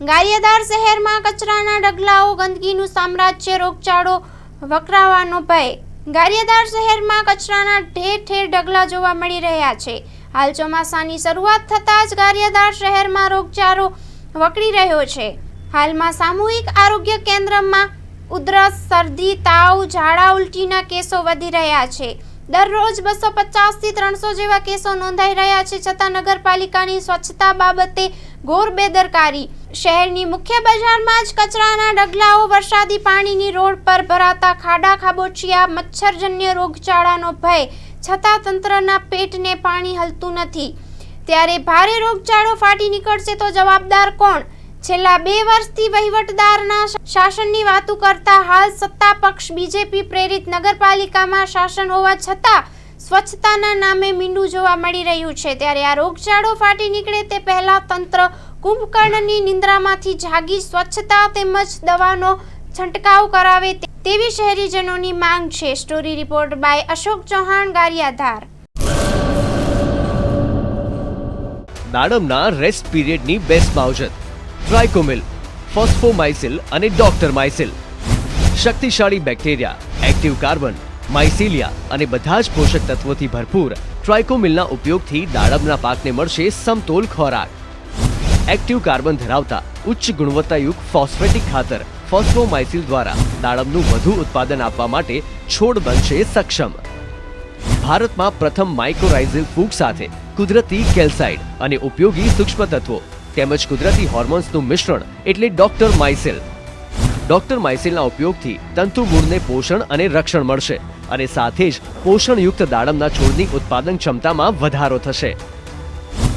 ગારિયાધાર શહેરમાં કચરાના ઢગલાઓ, ગંદકીનું સામ્રાજ્ય, રોગચાળો વકરાવાનો ભય। ગારિયાધાર શહેરમાં કચરાના ઠેર ઠેર ઢગલા જોવા મળી રહ્યા છે। હાલ ચોમાસાની શરૂઆત થતાં જ ગારિયાધાર શહેરમાં રોગચાળો વકરી રહ્યો છે। હાલમાં સામૂહિક આરોગ્ય કેન્દ્રમાં ઉધરસ, શરદી, તાવ, ઝાડા ઉલટીના કેસો વધી રહ્યા છે। દરરોજ 250 થી 300 જેવા કેસો નોંધાઈ રહ્યા છે, છતાં નગરપાલિકાની સ્વચ્છતા બાબતે ઘોર બેદરકારી। શહેરની મુખ્ય બજારમાં જ કચરાના ઢગલાઓ, વરસાદી પાણીની રોડ પર ભરાતા ખાડા ખાબોચિયા, મચ્છરજન્ય રોગચાળાનો ભય, છતાં તંત્રના પેટને પાણી હલતું નથી। ત્યારે ભારે રોગચાળો ફાટી નીકળશે તો જવાબદાર કોણ? છેલ્લા 2 વર્ષથી વહીવટદારના શાસનની વાતો કરતા હાલ સત્તા પક્ષ બીજેપી પ્રેરિત નગરપાલિકામાં શાસન હોવા છતાં સ્વચ્છતાના નામે મીંડું જોવા મળી રહ્યું છે। ત્યારે આ રોગચાળો ફાટી નીકળે તે પહેલા તંત્ર કુંભકર્ણની નિંદ્રામાંથી જાગી સ્વચ્છતા તેમજ દવાનો છંટકાવ કરાવે તેવી શહેરીજનોની માંગ છે। Story report by Ashok Chauhan, Gariadhar. દાડમના રેસ્ટ પીરિયડની બેસ્ટ માવજત ટ્રાઇકોમિલ, ફોસ્ફોમાઇસિલ અને ડોક્ટર માઇસિલ। શક્તિશાળી બેક્ટેરિયા, એક્ટિવ કાર્બન, માઇસિલિયા અને બધા જ પોષક તત્વોથી ભરપૂર ટ્રાઇકોમિલના ઉપયોગથી દાડમના પાકને મળશે સમતોલ ખોરાક। એક્ટિવ કાર્બન ધરાવતા ઉચ્ચ ગુણવત્તાયુક્ત ફોસ્ફેટિક ખાતર ફોસ્ફોમાઇસિલ દ્વારા દાડમનું વધુ ઉત્પાદન આપવા માટે છોડ બનશે સક્ષમ। ભારતમાં પ્રથમ માઇક્રોરાઇઝલ ફૂગ સાથે કુદરતી કેલ્સાઇડ અને ઉપયોગી સૂક્ષ્મ તત્વો તેમજ કુદરતી હોર્મોન્સનું મિશ્રણ એટલે ડોક્ટર માઇસિલ। ડોક્ટર માઇસિલના ઉપયોગથી તંતુમૂળને પોષણ અને રક્ષણ મળશે અને સાથે જ પોષણયુક્ત દાડમના છોડની ઉત્પાદન ક્ષમતામાં વધારો થશે।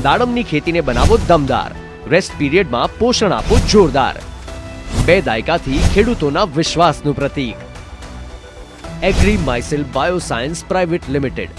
દાડમની ખેતીને બનાવો દમદાર, રેસ્ટ પીરિયડમાં પોષણ આપો જોરદાર। 2 દાયકાથી ખેડૂતોના વિશ્વાસનું પ્રતીક। Agri Mycil bioscience private limited.